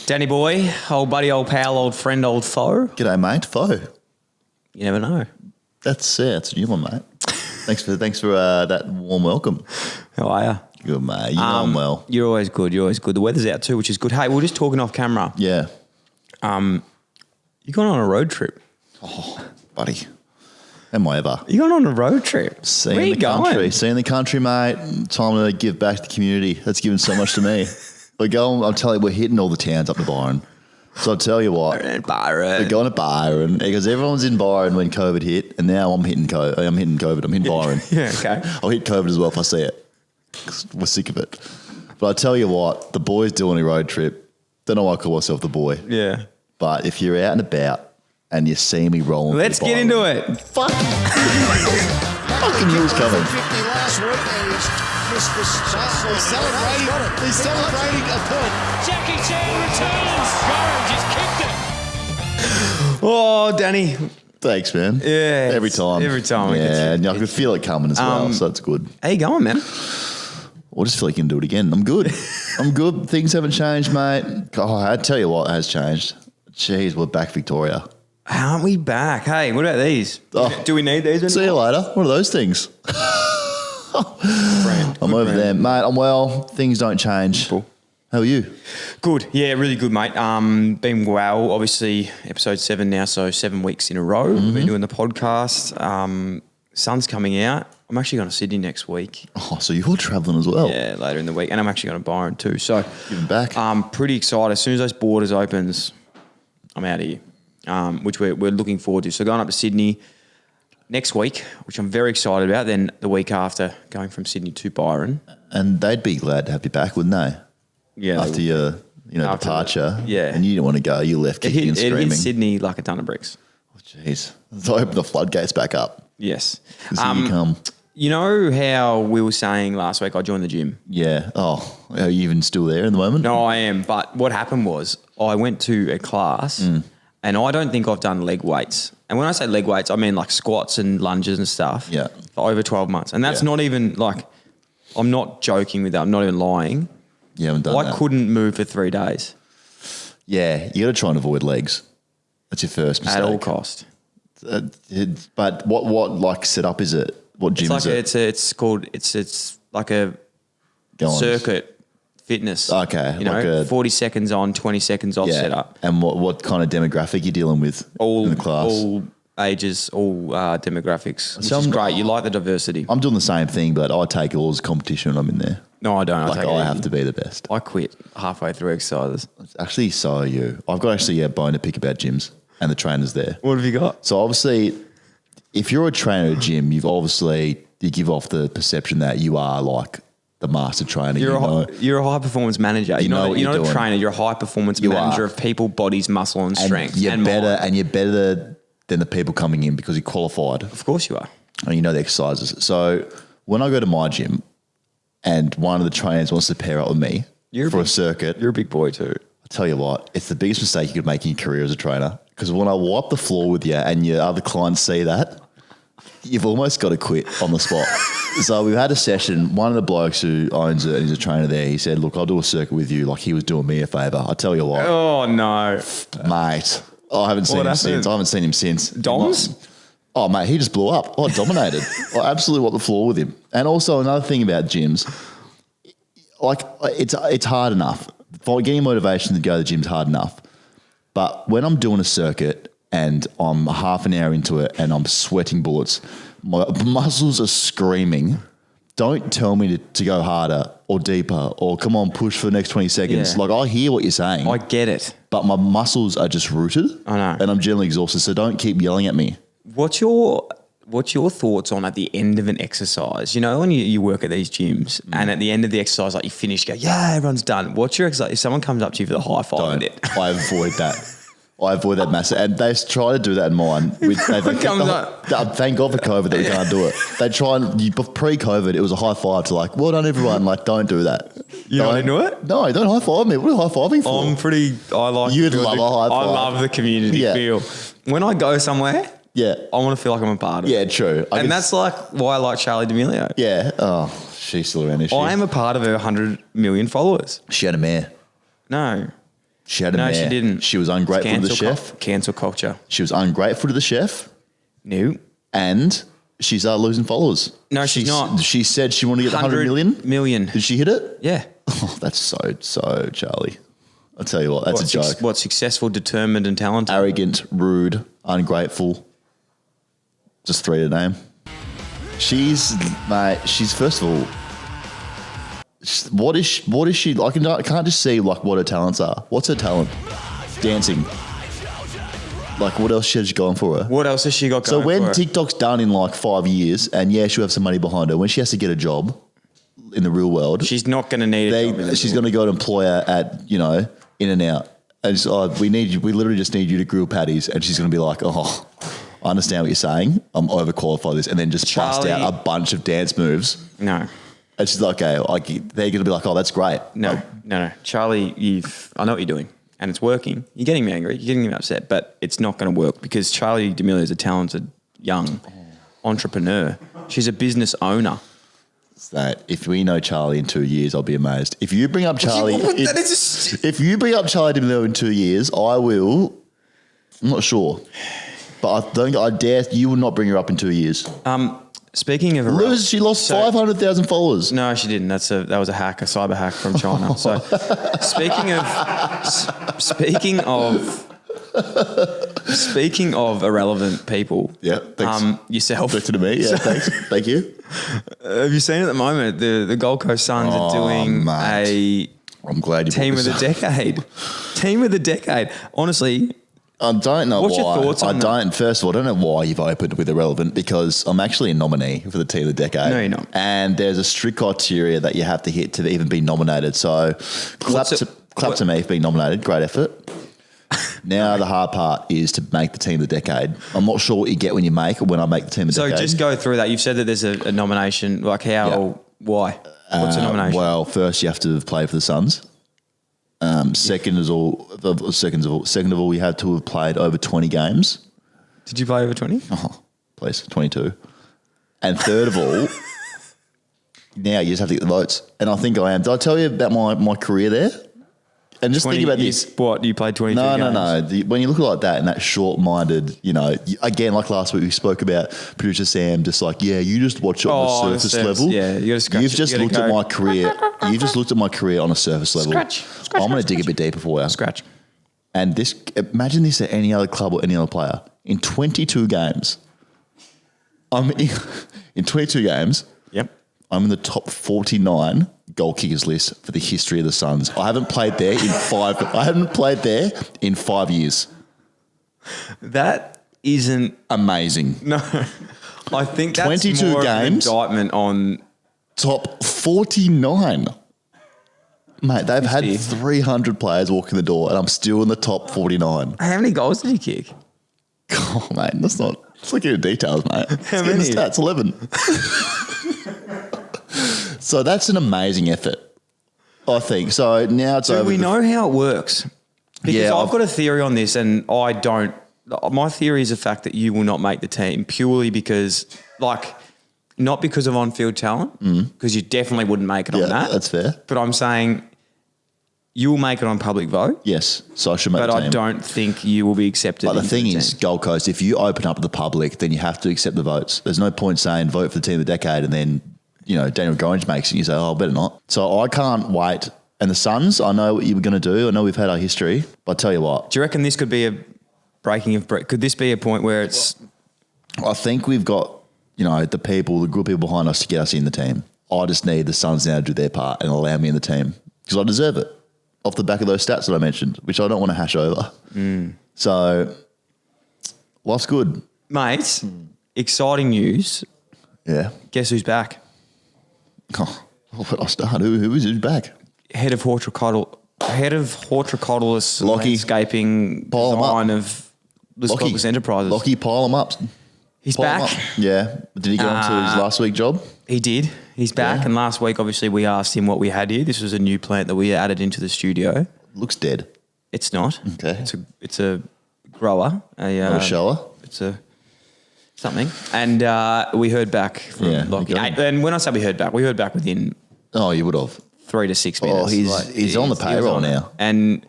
Danny boy, old buddy, old pal, old friend, old foe. G'day, mate. Foe. You never know. That's a new one, mate. Thanks for that warm welcome. How are you? Good, mate. You know I'm well. You're always good. The weather's out too, which is good. Hey, we're just talking off camera. Yeah. You gone on a road trip? Oh, buddy. Am I ever? You gone on a road trip? Seeing the country, mate. Time to give back to the community. That's given so much to me. I'm telling you, we're hitting all the towns up to Byron. So I'll tell you what. Byron. We're going to Byron because everyone's in Byron when COVID hit, and now I'm hitting COVID. I'm hitting Byron. Yeah, okay. I'll hit COVID as well if I see it. We're sick of it. But I tell you what, the boy's doing a road trip. Don't know why I call myself the boy. Yeah. But if you're out and about and you see me rolling, let's get into it. Fucking news coming. 50 last week and he's missed the shot. He's celebrating a point. Jackie Chan returns. Gorringe just kicked it. Oh, Danny. Thanks, man. Yeah. Every time. Yeah, and I could feel it coming as well, so that's good. How you going, man? I just feel like you can do it again. I'm good. Things haven't changed, mate. Oh, I tell you what has changed. Jeez, we're back Victoria. Aren't we back? Hey, what about these? Oh, do we need these anymore? See you later. What are those things? I'm over there. Mate, I'm well. Things don't change. Cool. How are you? Good. Yeah, really good, mate. Been well. Obviously, episode 7 now, so 7 weeks in a row. We've been doing the podcast. Sun's coming out. I'm actually going to Sydney next week. Oh, so you're travelling as well? Yeah, later in the week. And I'm actually going to Byron too. So giving back. I'm pretty excited. As soon as those borders opens, I'm out of here, which we're looking forward to. So going up to Sydney next week, which I'm very excited about. Then the week after, going from Sydney to Byron. And they'd be glad to have you back, wouldn't they? Yeah. After your departure. Yeah. And you didn't want to go. You left kicking and screaming. It hit Sydney like a ton of bricks. Oh, jeez. So open the floodgates back up. Yes. Here you come. You know how we were saying last week I joined the gym? Yeah. Oh, are you even still there in the moment? No, I am. But what happened was I went to a class and I don't think I've done leg weights. And when I say leg weights, I mean like squats and lunges and stuff for over 12 months. And that's not even like, I'm not joking with that. I'm not even lying. You haven't done that. I couldn't move for 3 days. Yeah. You got to try and avoid legs. That's your first mistake. At all cost. But what like setup is it? What gym is it? It's like a circuit fitness. Okay. You know, 40 seconds on, 20 seconds off setup. And what kind of demographic you dealing with in the class? All ages, all demographics, which is great. You like the diversity. I'm doing the same thing, but I take it all as competition when I'm in there. No, I don't. I have to be the best. I quit halfway through exercises. Actually, so are you. I've got actually a bone to pick about gyms and the trainers there. What have you got? So obviously, if you're a trainer at a gym, you give off the perception that you are like the master trainer. You're a high performance manager. You're not a trainer. You're a high performance manager of people, bodies, muscle, and strength. You're better than the people coming in because you're qualified. Of course you are. And you know the exercises. So when I go to my gym and one of the trainers wants to pair up with me a circuit. You're a big boy too. I tell you what, it's the biggest mistake you could make in your career as a trainer. Because when I wipe the floor with you and your other clients see that, you've almost got to quit on the spot. So we've had a session. One of the blokes who owns it and he's a trainer there, he said, look, I'll do a circuit with you. Like he was doing me a favour. I tell you what. Oh, no. Mate, I haven't seen him since. Doms? Oh, mate, he just blew up. I dominated. I absolutely wiped the floor with him. And also another thing about gyms, like it's hard enough. For getting motivation to go to the gym's hard enough. But when I'm doing a circuit and I'm half an hour into it and I'm sweating bullets, my muscles are screaming, don't tell me to go harder or deeper or come on, push for the next 20 seconds. Yeah. Like I hear what you're saying. I get it. But my muscles are just rooted. I know. And I'm generally exhausted, so don't keep yelling at me. What's your thoughts on at the end of an exercise? You know, when you work at these gyms and at the end of the exercise, like you finish, you go, yeah, everyone's done. What's your exercise? If someone comes up to you for the high five, I avoid that. I avoid that massive. And they try to do that in mine. Thank God for COVID that we can't do it. They try pre-COVID, it was a high five to like, well done everyone. Like, don't do that. You don't do it? No, don't high five me. What are you high fiving for? You'd love a high five. I love the community feel. When I go somewhere, I want to feel like I'm a part of it. Yeah, true. And that's like why I like Charli D'Amelio. Yeah. Oh, she's still around, is she? I am a part of her 100 million followers. She had a mare. No. She had a No, mare. she didn't. She was ungrateful to the chef. Cancel culture. She was ungrateful to the chef, No. and she started losing followers. No, she's not. She said she wanted to get 100 million. Million. Did she hit it? Yeah. Oh, that's so Charlie. I'll tell you what, that's a joke. What, successful, determined, and talented? Arrogant, rude, ungrateful. Just 3 to name. She's first of all, what is she? I can't just see like what her talents are. What's her talent? Dancing. Like what else has she going for her? What else has she got going So when for her? TikTok's done in like 5 years, and yeah, she'll have some money behind her. When she has to get a job in the real world, She's not going to need a job. she's going to go and employ her at In and Out. And it's, we literally just need you to grill patties. And she's going to be like, oh, I understand what you're saying. I'm overqualified this. And then just bust out a bunch of dance moves. No. And she's like, okay, like they're going to be like, oh, that's great. No. Charlie, I know what you're doing. And it's working. You're getting me angry. You're getting me upset. But it's not going to work because Charlie D'Amelio is a talented young entrepreneur. She's a business owner. That if we know Charlie in 2 years, I'll be amazed. If you bring up Charlie, if you bring up Charlie D'Amelio in 2 years, I will. I'm not sure, but I dare you will not bring her up in 2 years. Speaking of She lost 500,000 followers. No, she didn't. That was a hack, a cyber hack from China. So speaking of irrelevant people. Yeah, thanks. Yourself. Back to me. Yeah, thanks. Thank you. Have you seen at the moment the Gold Coast Suns are doing I'm glad you team of the decade. Team of the decade. Honestly, I don't know what's why. your thoughts on that? First of all, I don't know why you've opened with irrelevant because I'm actually a nominee for the team of the decade. No, you're not. And there's a strict criteria that you have to hit to even be nominated. So clap to me for being nominated. Great effort. Now the hard part is to make the team of the decade. I'm not sure what you get when I make the team of the decade. So just go through that. You've said that there's a nomination. Like how? Yeah. Why? What's a nomination? Well, first you have to have played for the Suns. Second of all, you have to have played over 20 games. Did you play over 20? Oh, please, 22. And third of all, now you just have to get the votes. And I think I am. Did I tell you about my career there? And just think about this. What, you played 22 games? No. When you look like that and that short-minded, again, like last week we spoke about producer Sam, just like, yeah, you just watch it on the surface level. Yeah, you got to scratch. You've just looked at my career. You've just looked at my career on a surface level. Scratch. I'm going to dig a bit deeper for you. Scratch. And imagine this at any other club or any other player. In 22 games, in 22 games, yep, I'm in the top 49 goal kickers list for the history of the Suns. I haven't played there in 5 years. That isn't amazing. No, I think that's 22 more games, of an indictment on top 49. Mate, they've 50. Had 300 players walk in the door, and I'm still in the top 49. How many goals did you kick? Oh, mate, let's look at the details, mate. How many? The stats, 11. So that's an amazing effort, I think. So now it's over. Do we know how it works? Because I've got a theory on this, and I don't. My theory is the fact that you will not make the team purely because, not because of on-field talent, because you definitely wouldn't make it on that. That's fair. But I'm saying you will make it on public vote. Yes, so I should make the team. But I don't think you will be accepted. But the thing is, Gold Coast, if you open up to the public, then you have to accept the votes. There's no point saying vote for the team of the decade and then, Daniel Gorringe makes it and you say, oh, better not. So I can't wait. And the Suns, I know what you were going to do. I know we've had our history. But I tell you what. Do you reckon this could be a breaking of... Could this be a point where it's... I think we've got, the good people behind us to get us in the team. I just need the Suns now to do their part and allow me in the team because I deserve it off the back of those stats that I mentioned, which I don't want to hash over. So, life's good. Mate, exciting news. Yeah. Guess who's back? Oh, but I start. Who's back? Head of horticulturalist landscaping design of the Cloggers Enterprises. Lockie, pile him up. He's back. Yeah. Did he get on to his last week job? He did. He's back. Yeah. And last week, obviously, we asked him what we had here. This was a new plant that we added into the studio. Looks dead. It's not. Okay. It's a grower. Not a shower? It's a something. And we heard back from Lockie. And when I say we heard back within... Oh, you would have. 3 to 6 minutes. Oh, he's on the payroll now. And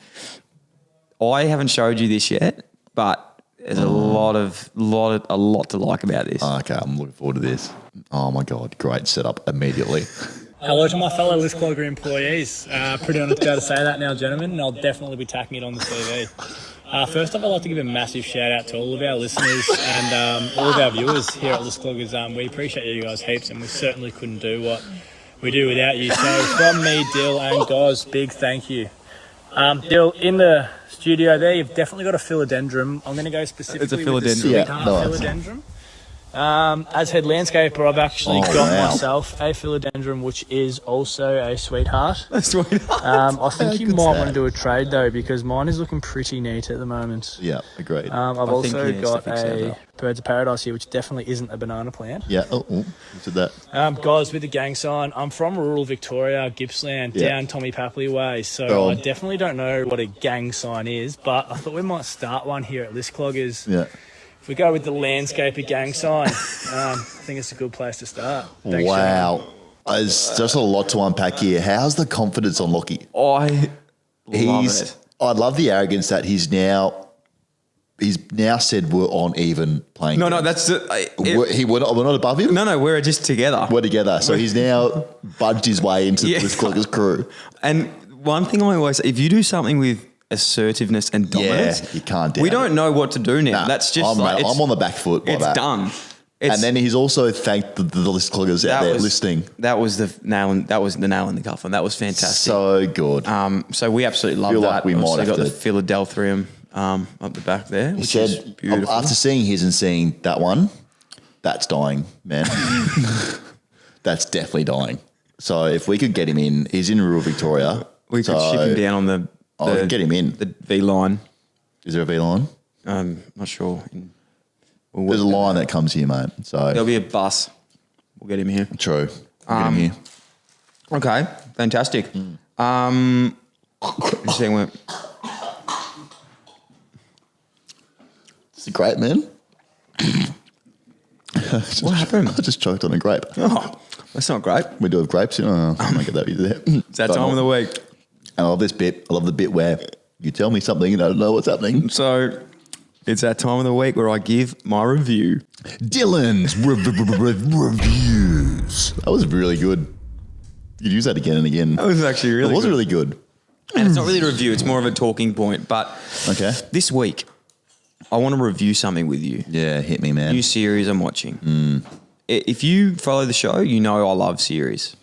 I haven't showed you this yet, but there's a lot to like about this. Okay, I'm looking forward to this. Oh my God, great setup immediately. Hello to my fellow List Clogger employees. Pretty honoured to be able to say that now, gentlemen, and I'll definitely be tacking it on the CV. First off, I'd like to give a massive shout out to all of our listeners and all of our viewers here at List Cloggers. We appreciate you guys heaps, and we certainly couldn't do what we do without you. So from me, Dill, and Goz, big thank you. Dill, in the studio there, you've definitely got a philodendron. I'm going to go specifically with the sweetheart philodendron. As head landscaper, I've actually got myself a philodendron, which is also a sweetheart. A sweetheart. I think you might want to do a trade though, because mine is looking pretty neat at the moment. Yeah, agreed. I've also got a Birds of Paradise here, which definitely isn't a banana plant. Yeah, you said that. Guys, with the gang sign, I'm from rural Victoria, Gippsland, down Tommy Papley way, so I definitely don't know what a gang sign is, but I thought we might start one here at List Cloggers. Yeah. If we go with the landscaper gang sign, I think it's a good place to start. Thanks, wow. There's just a lot to unpack here. How's the confidence on Lockie? I love it. I love the arrogance that he's now said we're on even playing. No, field. that's we're not above him. No, we're just together. We're together. So he's now budged his way into this Cloggers crew. And one thing I always say, if you do something with assertiveness and dominance, you can't do we don't know what to do now. Nah, that's just I'm on the back foot. It's done. And then he's also thanked the List Cloggers out there listening. That was the nail in the coffin. That was fantastic. So good. So we absolutely love that. Like we might have got the Philadelphrium up the back there, which is beautiful. After seeing his and seeing that one, that's dying, man. That's definitely dying. So if we could get him in, he's in rural Victoria. We could ship him down on the get him in. The V line. Is there a V line? Not sure. There's a line that comes here, mate. So there'll be a bus. We'll get him here. True. We'll get him here. Okay, fantastic. It's a grape, man. What happened? I just choked on a grape. Oh, that's not great. We do have grapes. I might get that either there. It's that time of the week. I love this bit. I love the bit where you tell me something and I don't know what's happening. So it's that time of the week where I give my review. Dylan's reviews. That was really good. You'd use that again and again. That was actually really good. It was really good. And it's not really a review. It's more of a talking point. But this week, I want to review something with you. Yeah, hit me, man. New series I'm watching. If you follow the show, you know I love series.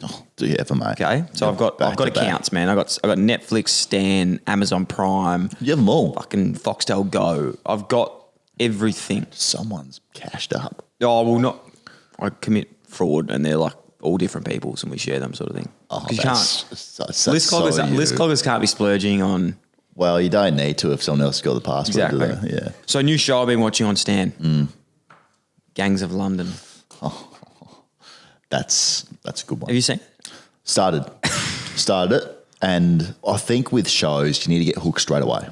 Oh, do you ever, mate? Okay, so I've got accounts, man. I got Netflix, Stan, Amazon Prime. You have them all. Fucking Foxtel Go. I've got everything. Someone's cashed up. Oh well, not. I commit fraud, and they're like all different people's, and we share them, sort of thing. Oh, you can't. List cloggers can't be splurging on. Well, you don't need to if someone else has got the password. Exactly. Yeah. So a new show I've been watching on Stan. Gangs of London. That's a good one. Have you seen it? Started it, and I think with shows you need to get hooked straight away.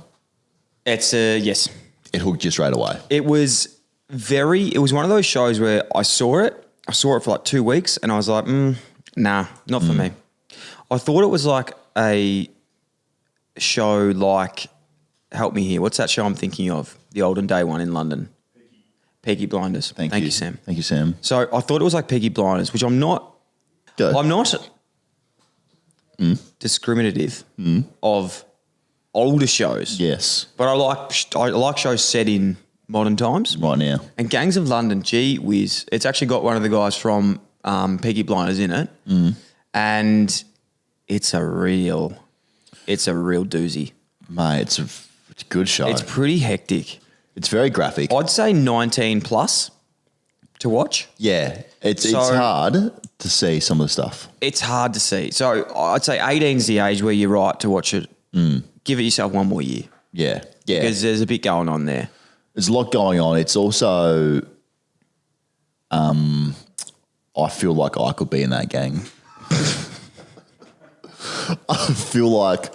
It's yes. It hooked you straight away. It was one of those shows where I saw it for like 2 weeks, and I was like, nah, not for me. I thought it was like a show like, help me here. What's that show I'm thinking of? The olden day one in London. Peaky Blinders. Thank you, Sam. Thank you, Sam. So I thought it was like Peaky Blinders, which I'm not. Go. I'm not discriminative of older shows. Yes. But I like shows set in modern times. Right now. And Gangs of London, gee whiz, it's actually got one of the guys from Peaky Blinders in it. And it's a real doozy. Mate, it's a good show. It's pretty hectic. It's very graphic. I'd say 19 plus to watch. Yeah. It's hard to see some of the stuff. It's hard to see. So I'd say 18 is the age where you're right to watch it. Give it yourself one more year. Yeah. Yeah. Because there's a bit going on there. There's a lot going on. It's also, I feel like I could be in that gang. I feel like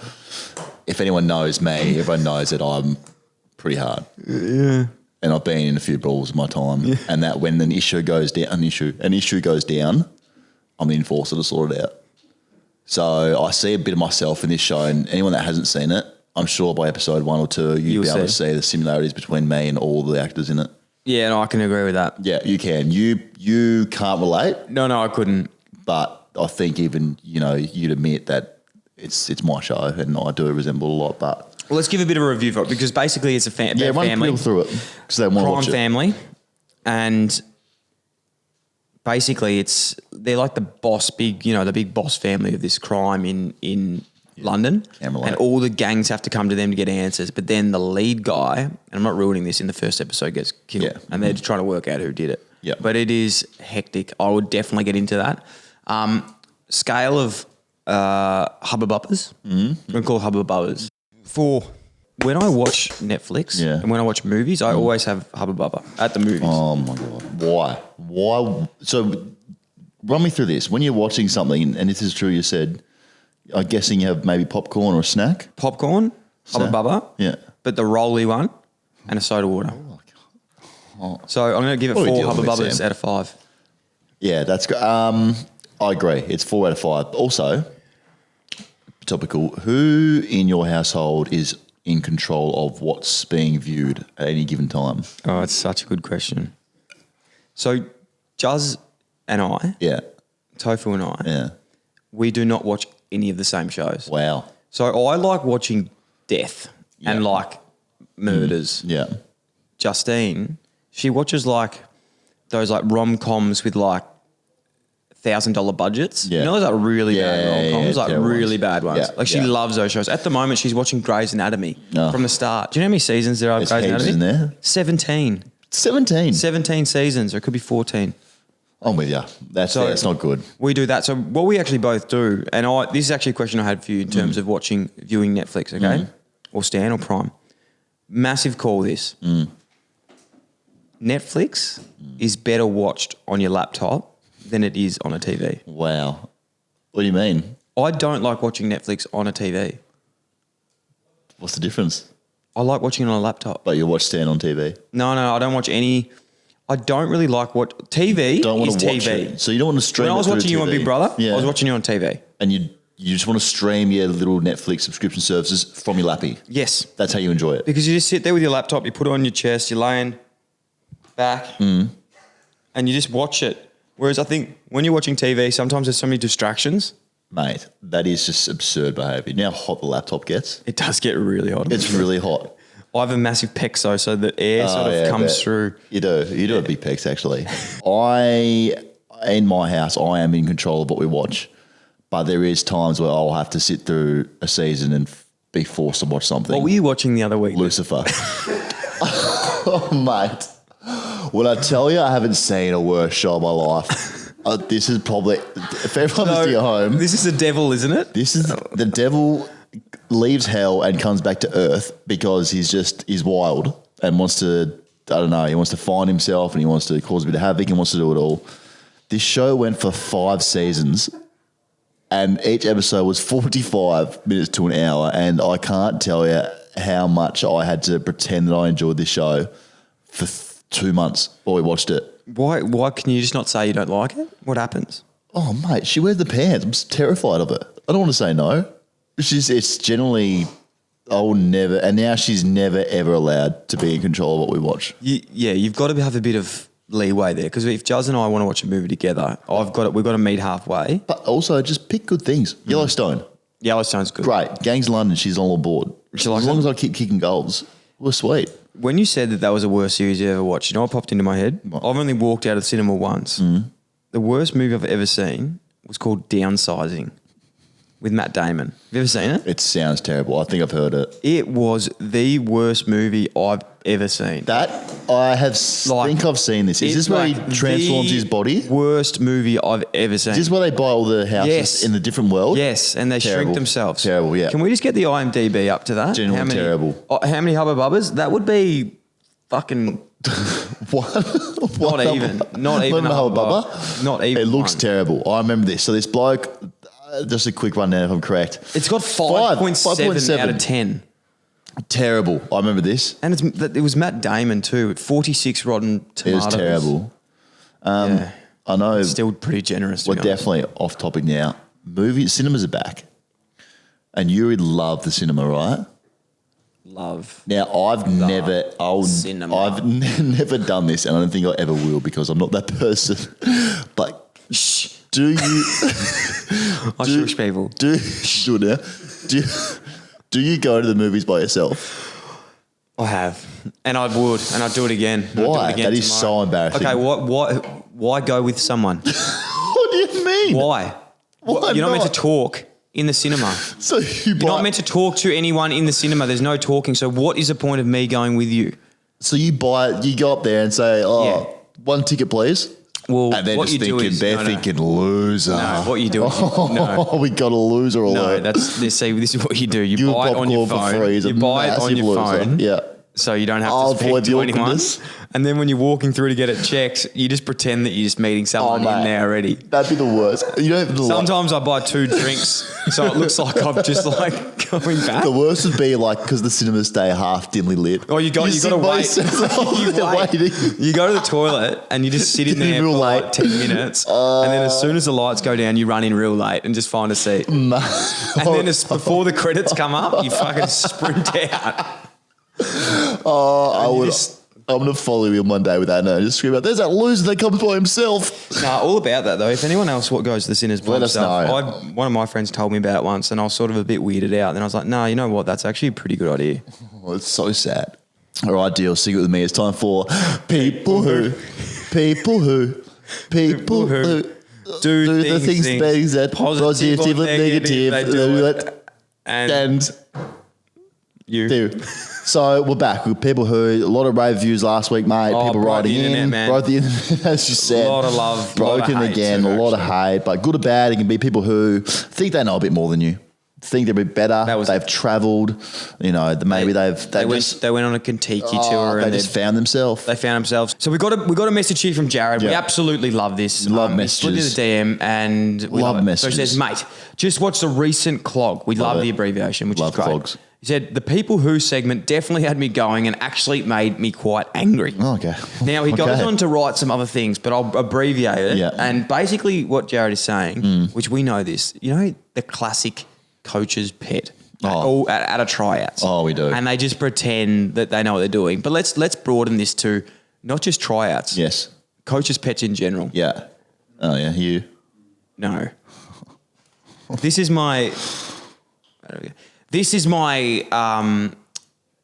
if anyone knows me, everyone knows that I'm pretty hard. Yeah. And I've been in a few brawls in my time. Yeah. And that when an issue goes down, I'm the enforcer to sort it out. So I see a bit of myself in this show, and anyone that hasn't seen it, I'm sure by episode 1 or 2, you'll be able to see the similarities between me and all the actors in it. Yeah, no, I can agree with that. Yeah, you can. You can't relate. No, I couldn't. But I think even, you'd admit that it's my show and I do resemble a lot. But well, let's give a bit of a review for it because basically it's a family. Run people through it because they want to watch it. Crime family, and basically they're like the big boss family of this crime in London, and all the gangs have to come to them to get answers. But then the lead guy, and I'm not ruining this, in the first episode gets killed, and they're just trying to work out who did it. Yeah, but it is hectic. I would definitely get into that. Scale of Hubba Bubbers. We call Hubba Bubbers. For when I watch Netflix and when I watch movies, I always have Hubba Bubba at the movies. Oh my God. Why? So run me through this. When you're watching something, and this is true, you said, I'm guessing you have maybe popcorn or a snack? Popcorn, Hubba Bubba. Yeah. But the rolly one and a soda water. Oh. So I'm going to give it 4 Hubba Bubbas out of 5. Yeah, that's good. I agree. It's 4 out of 5. Also, topical, who in your household is in control of what's being viewed at any given time? Oh, it's such a good question. So Juz and I, Tofu and I, we do not watch any of the same shows. Wow. So I like watching death and like murders. Yeah. Justine, she watches like those like rom-coms with like $1,000 budgets. Yeah. You know those like really bad rom-coms, like really bad ones. Yeah. Like she loves those shows. At the moment, she's watching Grey's Anatomy from the start. Do you know how many seasons there are of Grey's Anatomy? In there? 17. 17? 17 seasons, or it could be 14. I'm with you. That's not good. We do that. So what we actually both do, and this is actually a question I had for you in terms of viewing Netflix, okay? Or Stan or Prime. Massive call this. Netflix is better watched on your laptop than it is on a TV. Wow. What do you mean? I don't like watching Netflix on a TV. What's the difference? I like watching it on a laptop. But you watch Stan on TV? No, I don't watch any. I don't really like what TV don't want is to watch TV. It. So you don't want to stream. When I was watching you on Big Brother, I was watching you on TV. And you just want to stream your little Netflix subscription services from your lappy. Yes. That's how you enjoy it. Because you just sit there with your laptop, you put it on your chest, you're laying back, and you just watch it. Whereas I think when you're watching TV, sometimes there's so many distractions. Mate, that is just absurd behaviour. You know how hot the laptop gets? It does get really hot. It's really hot. I have a massive pexo, so the air comes through. You do a big pecs, actually. In my house, I am in control of what we watch, but there is times where I'll have to sit through a season and be forced to watch something. What were you watching the other week? Lucifer. Oh, mate. When I tell you I haven't seen a worse show in my life, this is probably, if everyone listening at home. This is the devil, isn't it? This is the devil leaves hell and comes back to earth because he's wild and wants to, I don't know, he wants to find himself and he wants to cause a bit of havoc and wants to do it all. This show went for 5 seasons and each episode was 45 minutes to an hour, and I can't tell you how much I had to pretend that I enjoyed this show for 2 months while we watched it. Why can you just not say you don't like it? What happens? Oh, mate, she wears the pants. I'm terrified of it. I don't want to say no. It's generally, I will never, and now she's never ever allowed to be in control of what we watch. You've got to have a bit of leeway there, because if Juz and I want to watch a movie together, we've got to meet halfway. But also just pick good things. Yellowstone. Yellowstone's good. Great. Gangs of London, she's all on board. As long as I keep kicking goals, we're sweet. When you said that was the worst series you ever watched, you know what popped into my head? What? I've only walked out of the cinema once. The worst movie I've ever seen was called Downsizing with Matt Damon. Have you ever seen it? It sounds terrible. I think I've heard it. It was the worst movie I've ever seen. That I think I've seen this. Is this where he transforms his body? Worst movie I've ever seen. Is this where they buy all the houses in the different world? Yes, and they shrink themselves. Terrible, yeah. Can we just get the IMDb up to that? Genuinely terrible. How many Hubba Bubbas? That would be fucking... Not even a Hubba Bubba. Not even. It looks terrible. I remember this. So this bloke, just a quick rundown if I'm correct. It's got 5.7 out of 10. Terrible. I remember this. And it was Matt Damon too. 46 Rotten Tomatoes. It was terrible. I know. It's still pretty generous. We're definitely off topic now. Cinemas are back. And you would love the cinema, right? love. Now, I've never done this, and I don't think I ever will because I'm not that person. But do you? I shush people. Do you go to the movies by yourself? I have, and I would, and I'd do it again. Why? That is so embarrassing. Okay, why go with someone? What do you mean? Why? Why You're not meant to not? talk in the cinema. So You're not meant to talk to anyone in the cinema. There's no talking. So what is the point of me going with you? So you go up there and say, one ticket, please. Well, And they're what just you do thinking, is thinking loser. no. What you do is no. We got a loser alert. No, this is what you do. You buy it on your popcorn for phone. free is a You buy it on massive your loser. phone. Yeah. So you don't have I'll to speak avoid to the anyone. awkwardness. And then when you're walking through to get it checked, you just pretend that you're just meeting someone in mate. there already. That'd be the worst. You don't have to Sometimes I buy 2 drinks, so it looks like I'm just like going back. The worst would be like because the cinemas stay half dimly lit. Oh, you got to wait. You wait. waiting. You go to the toilet and you just sit in there for Real like late. 10 minutes, and then as soon as the lights go down, you run in real late and just find a seat. And then before the credits come up, you fucking sprint out. I'm going to follow you one day with that and just scream out, there's that loser that comes by himself. Nah, all about that though. If anyone else goes to the cinemas by Let us himself, know. one of my friends told me about it once and I was sort of a bit weirded out. Then I was like, no, you know what? That's actually a pretty good idea. Oh, it's so sad. All right, deal. Sing it with me. It's time for people who do the things that positive or negative. They do it. And you. Do. So we're back with people who, a lot of rave reviews last week, mate. Oh, People broke writing the internet, in. man. Broke the internet, as you said. A lot of love, Broken lot of hate again, too, a lot of hate. But good or bad, it can be people who think they know a bit more than you. Think they're a bit better. They've travelled. You know, maybe they went on a Kentucky tour they and just found themselves. They found themselves. So we got a message here from Jared. Yeah. We absolutely love this. Love We slid messages. in the DM and we Love love it. messages. So he says, mate, just watch the recent clog. We love it. the abbreviation, which Love is great. clogs. He said, the People Who segment definitely had me going and actually made me quite angry. Oh, okay. Now, he goes on to write some other things, but I'll abbreviate it. Yeah. And basically what Jared is saying, which we know this, you know, the classic coach's pet at a tryouts. Oh, we do. And they just pretend that they know what they're doing. But let's broaden this to not just tryouts. Yes. Coaches' pets in general. Yeah. Oh, yeah. You. No. This is my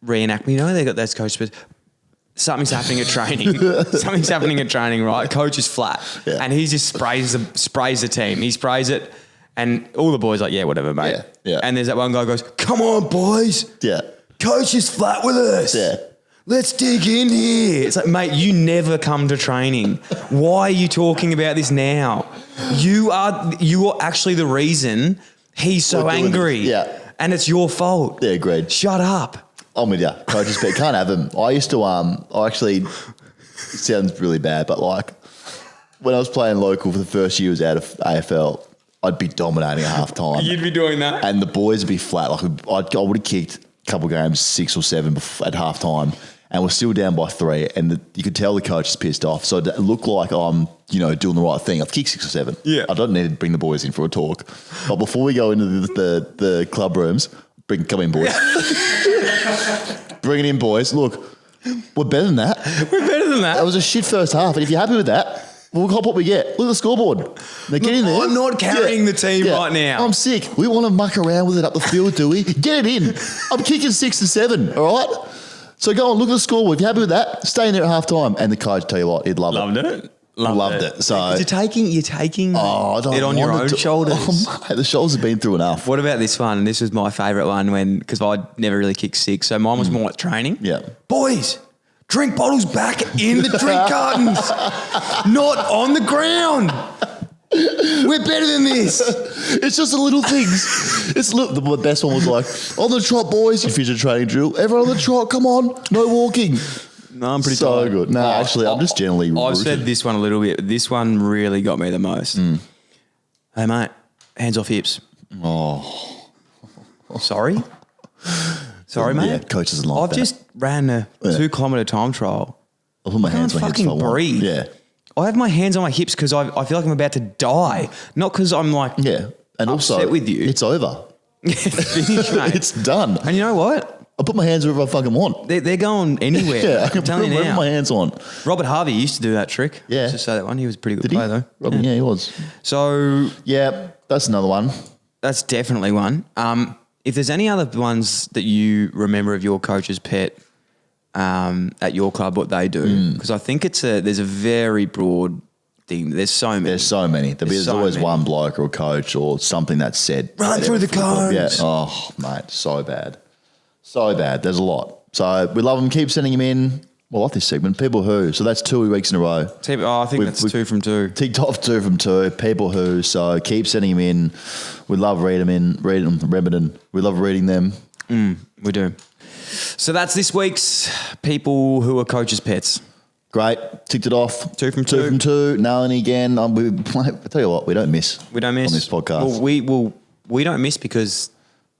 reenactment. You know, they got those coaches' pets. Something's happening at training. Something's happening at training, right? Coach is flat. Yeah. And he just sprays the team. He sprays it. And all the boys are like, yeah, whatever, mate. Yeah, yeah. And there's that one guy who goes, come on, boys. Yeah. Coach is flat with us. Yeah. Let's dig in here. It's like, mate, you never come to training. Why are you talking about this now? You are actually the reason he's so angry. Yeah. And it's your fault. Yeah, agreed. Shut up. I'm with you. Coaches pet. Can't have them. I used to, it sounds really bad, but like when I was playing local for the first year I was out of AFL, I'd be dominating at half time. You'd be doing that. And the boys would be flat. Like I would have kicked a couple of games, 6 or 7 at half time, and we're still down by 3. And you could tell the coach is pissed off. So it looked like I'm, doing the right thing. I've kicked 6 or 7. Yeah. I don't need to bring the boys in for a talk. But before we go into the club rooms, come in, boys. Bring it in, boys. Look, we're better than that. We're better than that. That was a shit first half. And if you're happy with that, we'll cop what we get. Look at the scoreboard. Now get in there. I'm not carrying the team right now. I'm sick. We want to muck around with it up the field, do we? Get it in. I'm kicking 6 to 7, all right? So go on, look at the scoreboard. If you're happy with that, stay in there at half time. And the coach, tell you what, he'd love Loved it. it. Loved it. So you're taking I don't it on your want own to- shoulders. Oh, mate, the shoulders have been through enough. What about this one? This was my favourite one because I'd never really kicked 6. So mine was more like training. Yeah. Boys, drink bottles back in the drink cartons, not on the ground. We're better than this. It's just the little things. The best one was like, on the trot, boys. You finish a training drill. Everyone on the trot, come on. No walking. No, I'm pretty so tired. good. No, actually, I'm just generally I've rooted. said this one a little bit. This one really got me the most. Hey, mate, hands off hips. Oh. Sorry? Sorry, mate. Yeah, coach doesn't like I've that. just ran a 2 kilometre time trial. I'll put my hands on my hips if I fucking want. breathe. Yeah. I have my hands on my hips because I feel like I'm about to die. Not because I'm like Yeah. And also, upset with you. it's over. It's finished, mate. It's done. And you know what? I put my hands wherever I fucking want. They're going anywhere. Yeah, I can I'm telling put you wherever now. my hands on. Robert Harvey used to do that trick. Yeah. Let's just say that one. He was a pretty good Did he? player, though. Robin, yeah, he was. So Yeah, that's another one. that's definitely one. If there's any other ones that you remember of your coach's pet at your club, what they do, because I think there's a very broad thing. There's so many. There's so many. There's so always many. one bloke or a coach or something that's said. Run through the cones. Yeah. Oh, mate, so bad. So bad. There's a lot. So we love them. Keep sending them in. Well, I like this segment. People who. So that's 2 weeks in a row. I think that's 2 from 2. Ticked off 2 from 2. People who. So keep sending them in. We love reading them. We love reading them. We do. So that's this week's people who are coaches' pets. Great. Ticked it off. 2 from 2. 2 from 2. Nelli again. I tell you what, we don't miss. We don't miss on this podcast. Well, we don't miss because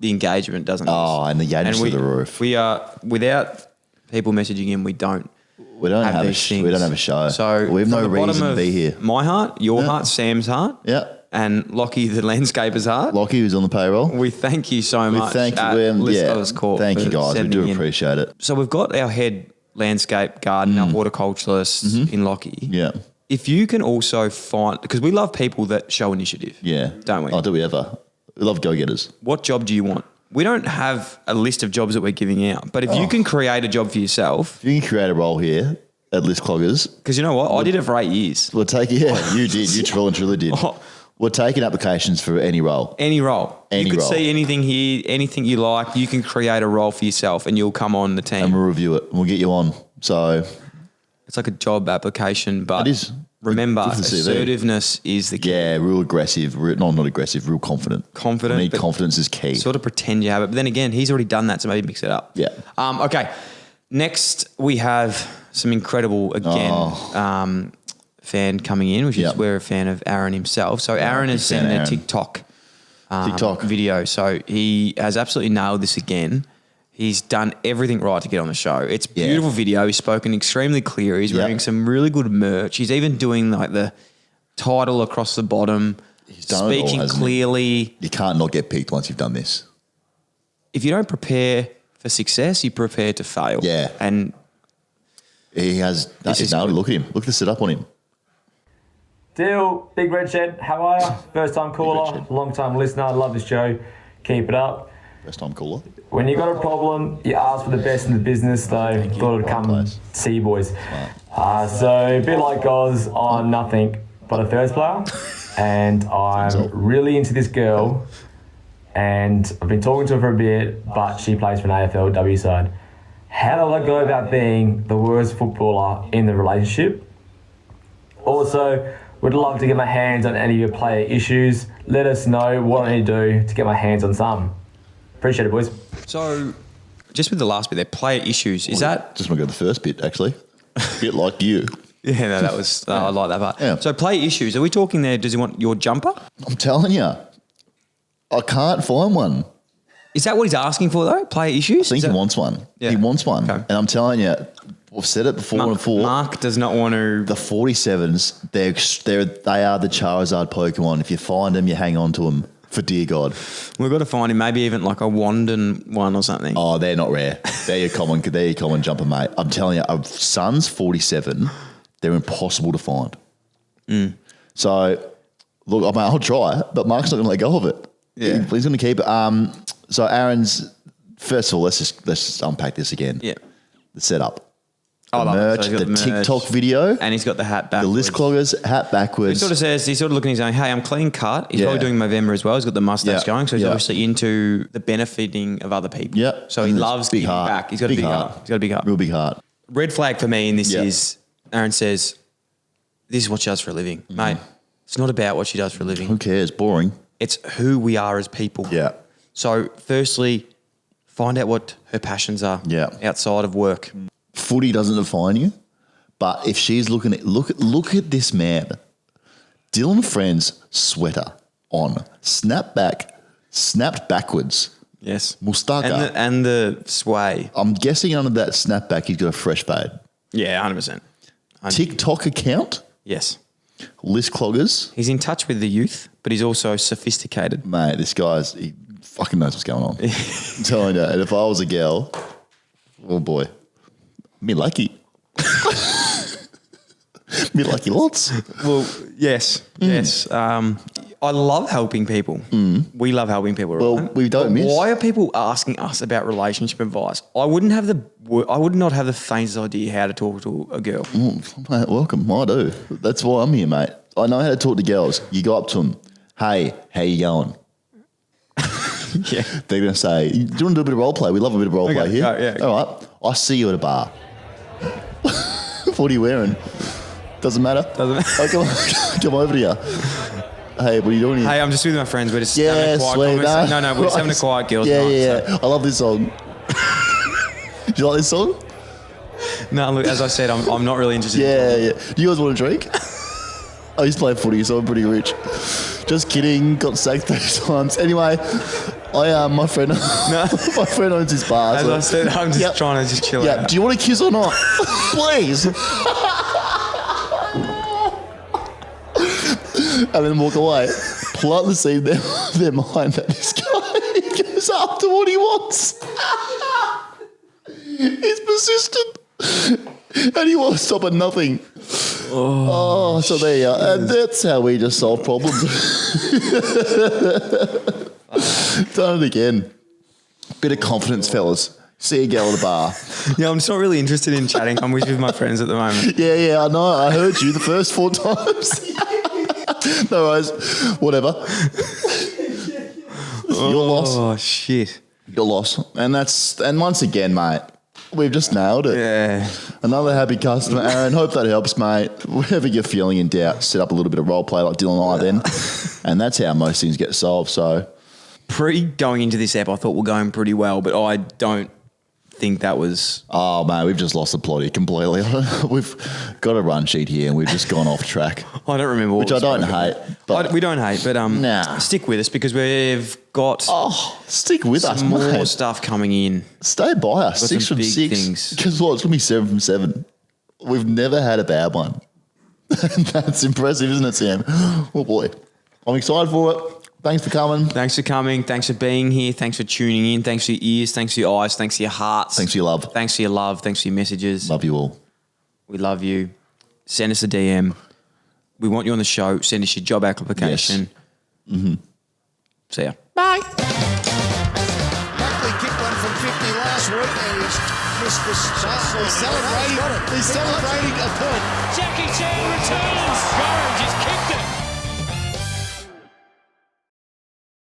the engagement doesn't miss. Oh, and the engagement to the roof. We are, without people messaging in, we don't have a these things. We don't have a show. So we have from no the bottom reason to of be here. My heart, your heart, Sam's heart, Yeah. and Lockie the landscaper's heart. Lockie, who's on the payroll. We thank you so much. Thank you. Thank you, guys. We do appreciate it. So we've got our head landscape garden, our horticulturalist in Lockie. Yeah. If you can also find, because we love people that show initiative. Yeah. Don't we? Oh, do we ever? We love go-getters. What job do you want? We don't have a list of jobs that we're giving out, but if you can create a job for yourself. If you can create a role here at List Cloggers. Because you know what? I did it for 8 years. We'll take it. Yeah, you did. You truly did. Oh. We're taking applications for any role. Any role. Any you could role. see anything here, anything you like. You can create a role for yourself and you'll come on the team. And we'll review it. And we'll get you on. So it's like a job application, but it is. remember, Good for the CV. assertiveness is the key. Yeah, real aggressive. Not aggressive, real confident. Confident, I need but confidence is key. Sort of pretend you have it. But then again, he's already done that, so maybe mix it up. Yeah. Okay. Next, we have some incredible, fan coming in, which is we're a fan of Aaron himself. So Aaron has sent a TikTok video. So he has absolutely nailed this again. He's done everything right to get on the show. It's a beautiful video. He's spoken extremely clear. He's wearing some really good merch. He's even doing like the title across the bottom. He's done it all, speaking hasn't he? clearly. You can't not get picked once you've done this. If you don't prepare for success, you prepare to fail. Yeah. And he has. He's nailed it. Look at him. Look at the setup on him. Deal, Big Red Shed, how are you? First time caller, long time listener, love this show. Keep it up. First time caller. When you got a problem, you ask for the best in the business, though. Thought it'd come see you boys. So, a bit like Goz, I'm nothing but a first player. And I'm really into this girl. And I've been talking to her for a bit, but she plays for an AFLW side. How do I go about being the worst footballer in the relationship? Also, would love to get my hands on any of your player issues. Let us know what I need to do to get my hands on some. Appreciate it, boys. so just with the last bit there, player issues, is that... Just want to go to the first bit, actually. A bit like you. Yeah, no, that was... I like that part. Yeah. So player issues, are we talking there, does he want your jumper? I'm telling you, I can't find one. Is that what he's asking for, though? Player issues? I think he wants one. Yeah. He wants one. Okay. And I'm telling you, I've said it before and before. Mark does not want to... The 47s, they are the Charizard Pokemon. If you find them, you hang on to them. For dear God. We've got to find him maybe even like a Wandon one or something. Oh, they're not rare. They're your common jumper, mate. I'm telling you, a Suns 47, they're impossible to find. So, look, I mean, I'll try, but Mark's not going to let go of it. Yeah. He's going to keep it. So Aaron's, first of all, let's just unpack this again. Yeah. The setup. I The love it. merch, So he's got the merch, TikTok video, and he's got the hat back. the List Cloggers hat He backwards. sort of says, he's sort of looking, he's saying, hey, I'm clean cut. He's Yeah. probably doing Movember as well. He's got the mustache Yeah. going. So he's Yeah. obviously into the benefiting of other people. Yeah. So he And loves big giving heart. back. He's got a big heart. He's got a big heart. Real big heart. Red flag for me in this Yeah. is, Aaron says, this is what she does for a living. Mate, it's not about what she does for a living. Who cares? Boring. It's who we are as people. Yeah. So firstly, find out what her passions are Yeah. outside of work. Footy doesn't define you, but if she's looking at look at this man, Dylan Friend's sweater on, snapped backwards, Yes. Mustaka. And the sway. I'm guessing under that snapback he's got a fresh fade. Yeah, 100%. TikTok account, Yes. List Cloggers, He's in touch with the youth, but he's also sophisticated. mate. This he fucking knows what's going on. I'm telling you, and if I was a girl, Oh, boy. Me lucky. Me lucky lots. Well, yes. I love helping people. We love helping people. Well, right? we don't miss. Why are people asking us about relationship advice? I would not have the faintest idea how to talk to a girl. Mate, welcome. I do. That's why I'm here, mate. I know how to talk to girls. You go up to them. Hey, how you going? Yeah. They're going to say, do you want to do a bit of role play? We love a bit of role play here. Yeah. All right. I see you at a bar. What are you wearing? Doesn't matter. Come over to you. Hey, what are you doing here? Hey, I'm just with my friends. We're just having a quiet conversation. No, we're just having a quiet girls' night. Yeah. I love this song. Do you like this song? No, look, as I said, I'm not really interested. Yeah. Do you guys want a drink? I used to play footy, so I'm pretty rich. Just kidding. Got sacked 3 times. Anyway, my friend owns his bar. As I said, I'm just trying to just chill out. Do you want a kiss or not? Please. And then walk away. Plant the seed in their mind that this guy goes after what he wants. He's persistent. And he won't stop at nothing. So there you are. And that's how we just solve problems. Done it again. Bit of confidence, fellas. See a girl at a bar. Yeah, I'm just not really interested in chatting. I'm with my friends at the moment. Yeah, I know. I heard you the first 4 times. No worries. Whatever. Your loss. Oh, shit. Your loss. And once again, mate, we've just nailed it. Yeah. Another happy customer, Aaron. Hope that helps, mate. Whenever you're feeling in doubt, set up a little bit of role play like Dylan and I then. And that's how most things get solved. So, Going into this app, I thought we're going pretty well, but I don't think that was... Oh, man, we've just lost the plot here completely. We've got a run sheet here and we've just gone off track. I don't remember what Which I don't hate. But we don't hate, but stick with us because we've got stick with us, more mate. stuff coming in. Stay by us. Got 6 some from big 6. things. Because what? It's going to be 7 from 7. We've never had a bad one. That's impressive, isn't it, Sam? Oh, boy. I'm excited for it. Thanks for coming. Thanks for coming. Thanks for being here. Thanks for tuning in. Thanks for your ears. Thanks for your eyes. Thanks for your hearts. Thanks for your love. Thanks for your love. Thanks for your messages. Love you all. We love you. Send us a DM. We want you on the show. Send us your job application. Yes. See ya. Bye. Buckley kicked one from 50 last week and he's missed the shot. He's celebrating a point. Jackie Chan returns. Gorringe has kicked it.